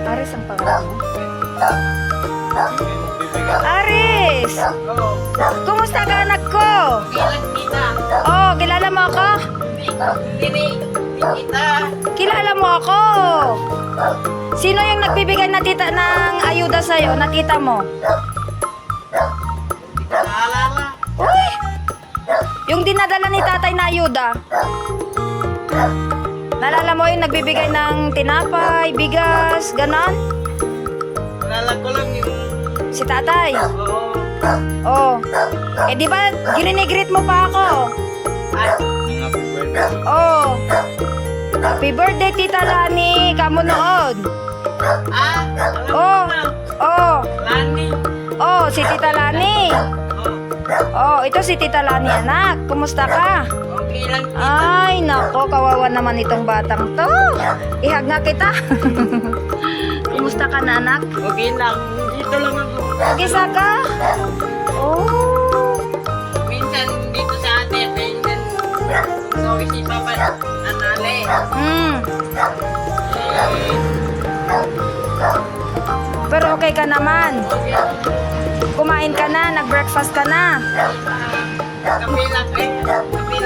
Aris ang pangalan mo? Aris! Kumusta ka, anak ko? Oh, kilala mo ako? Kilala mo ako? Sino yung nagbibigay na tita ng ayuda sa'yo, na tita mo? Uy! Yung dinadala ni tatay na ayuda. Nalala mo yung nagbibigay ng tinapay, bigas, ganon? Nalala ko lang yung... Si tatay? Oo. Oh. Eh di ba gininigreet mo pa ako? Ay, happy birthday. Oh. Happy birthday, Tita Lani. Kamu noon. Ah, Oh. Oh. Lani. Oh, si Tita Lani. Oh, ito si Tita Lani, anak. Kumusta ka? Okay lang. Ay, nako, kawawa naman itong batang to. Ihag nga kita. Kumusta ka na, anak? Okay lang. Dito lang ako. Mag-isa ka? Oh. Minsan dito sa atin, minsan so si Papa Anale. Hmm. Pero okay ka naman. Kumain ka na, nag-breakfast ka na. Kape lang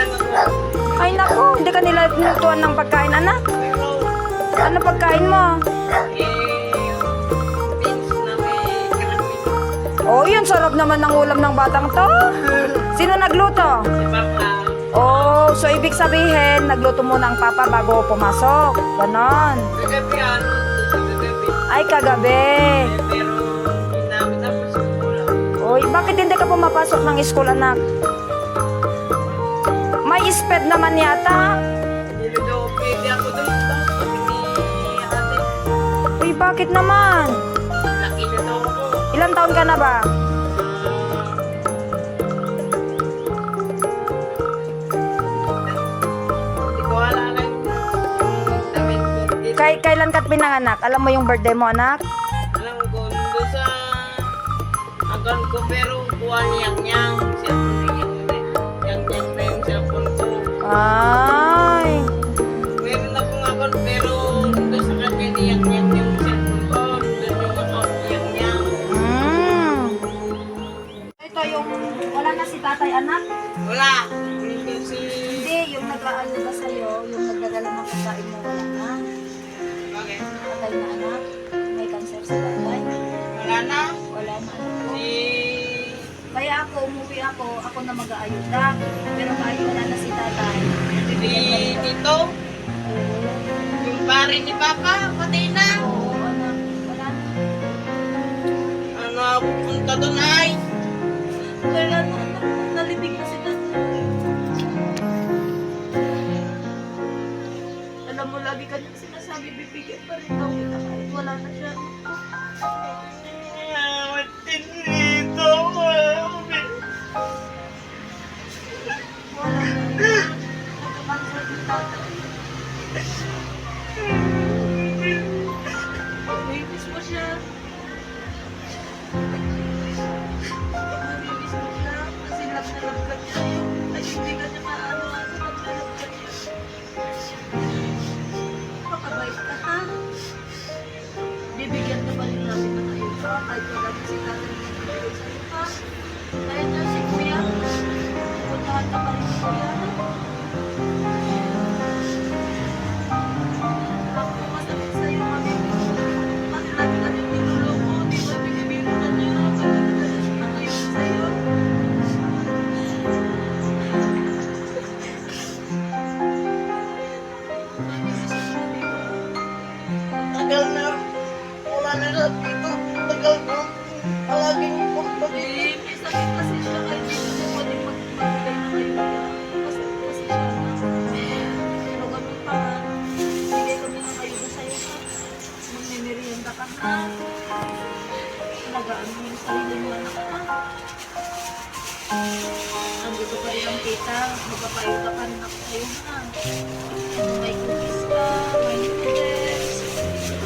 ako. Ay naku, hindi ka nila nilutuan ng pagkain, anak. Pero, Ano pagkain mo? beans na may karamid. Oh, yun, sarap naman ng ulam ng batang to. Sino nagluto? Si Papa. Oh, so ibig sabihin, nagluto muna ang papa bago pumasok. Ganon. Kagabi ano, kagabi. Ay, kagabi. Pero, hindi namin tapos yung ulam. Oy, bakit hindi ka pumapasok ng school, anak? May sped naman yata. Hindi daw pwede ako doon. Sabi ni ate. Uy, bakit naman? Laki na daw ako. Ilang taon ka na ba? Hindi ko alala yung damit ko. Kailan ka't pinanganak? Alam mo yung birthday mo, anak? Alam ko, doon sa account ko, pero kuha niyang cellphone niyang na yung cellphone ko. Ay. Meron akong account, pero doon sa kanya niyang yung cellphone ko. Doon yung account niyang. Mm. Ito yung, wala na si tatay, anak? Wala. Hindi si... Hindi, yung nag-aano na sa'yo, yung nagdadala ng pagkain mo, wala na. Bakit? Patay na, anak. May cancer sa tatay. Wala na. Wala na, anak ko. Si... Kaya ako, umuwi ako na mag-aayuda. Pero kahit wala na si tatay, Si Tito. Yung pare ni Papa, patay na. oo, anak, wala na. Ano ako punta doon ay? Wala na, anak, nalibig na si tatay. Alam mo, lagi kanyang sinasabi, bibigyan pa rin daw kita kahit wala na siya. Matinito. Wala na. Nagkakanser si tatay. Namimiss mo siya. Namimiss mo siya. Kasi love na love ka niya. Ay, hindi ka niya maano-ano. Love na love ka niya. Makabait ka, ha? Bibigyan ka pa rin natin ng ayuda. Kahit wala na si tatay na nagbibigay sa'yo, ha? Kaya na si kuya. Puntahan ka pa rin si kuya, ha? Ako, masakit sa'yo, mami. Kasi lagi ka niyang niloloko. Di ba binibiro na niya? Kaya nagdala siya ng ayuda sa'yo. Namimiss mo siya, di ba? Tagal na. Wala na lang dito. Tagal na. Palaging punta dito. Eh, may sakit kasi siya kahit hindi siya pwedeng magbigay ng ayuda. Kasi siya na. Pero kami pa, bigay kami ng ayuda sa'yo, ha? Magmimerienda ka, ha? Alagaan mo yung sarili mo, anak, ha? Nandito pa rin ang tita. Magpapayuda ka rin ako sa'yo, ha? May cookies ka, may noodles,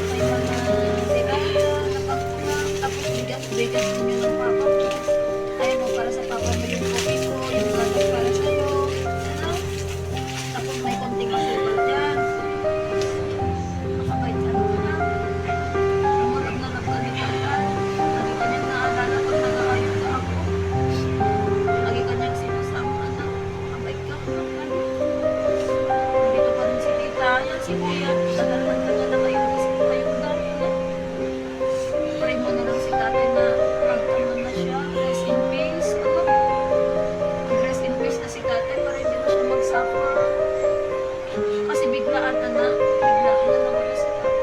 may mga sigarilyo na pagkulang, tapos bigas mo ng papa mo. Ayaw mo para sa papa mo yung cookie ko, yung gatas para sa'yo. Ano? Tapos may konting asukal. si Kuya, dadalhan ka na lang kayo kasi kayong dami na. Pray mo na lang si tatay na magkaroon na siya. Rest in peace. Ano? Rest in peace na si tatay para hindi na siya mag-suffer. Kasi biglaan na nawala si tatay.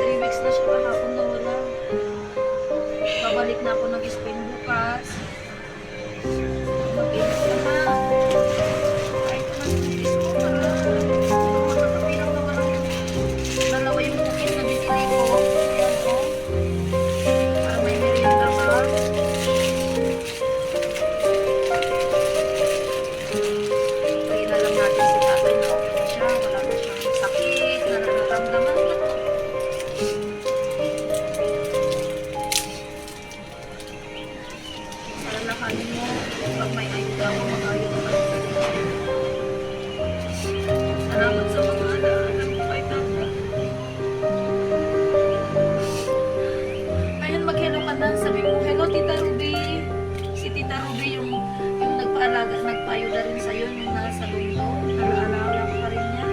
3 weeks na siya kahapon nawala. Babalik na ako ng Spain bukas. Mag-ingat ka ha. Kahit ko ng cookies ko para magkakapilang na walang dalawa yung cookies na binili ko. Ayan ko. Para may merienda ka. Pray na lang natin si tatay na okay na siya. Wala na siyang sakit na nararamdaman. Alalahanin mo, pag may ayuda ako, mag-ayuda ka rin sa Diyos. Salamat sa mga alaala mo kay Tata. Ayun, mag-hello ka na. Sabi mo, hello Tita Ruby. Si Tita Ruby yung nagpaalaga, nagpaayuda rin sa'yo, yung nasa lundo. Nalaalala ko pa rin niya.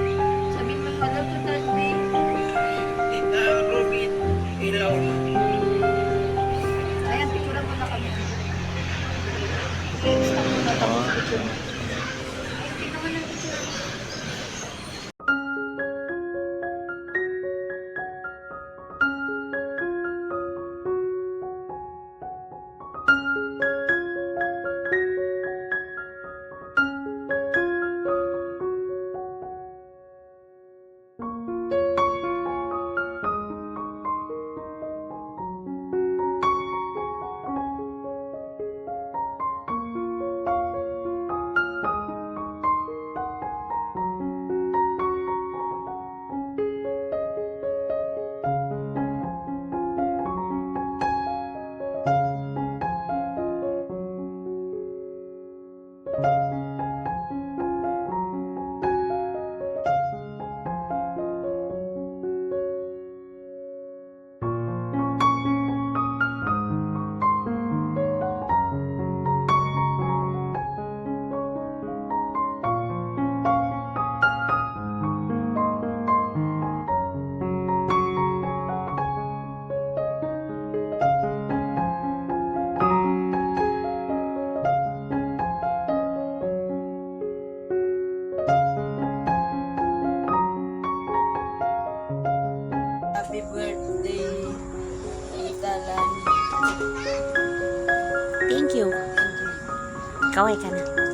Sabi mo, hello Tita Ruby. Tita Ruby, ilaw. Ayan, picture mo na kami. Stop mo na tapos picture mo. Ay, hindi naman ang picture mo. Happy birthday, Tita Lani. Thank you. Kaway ka na.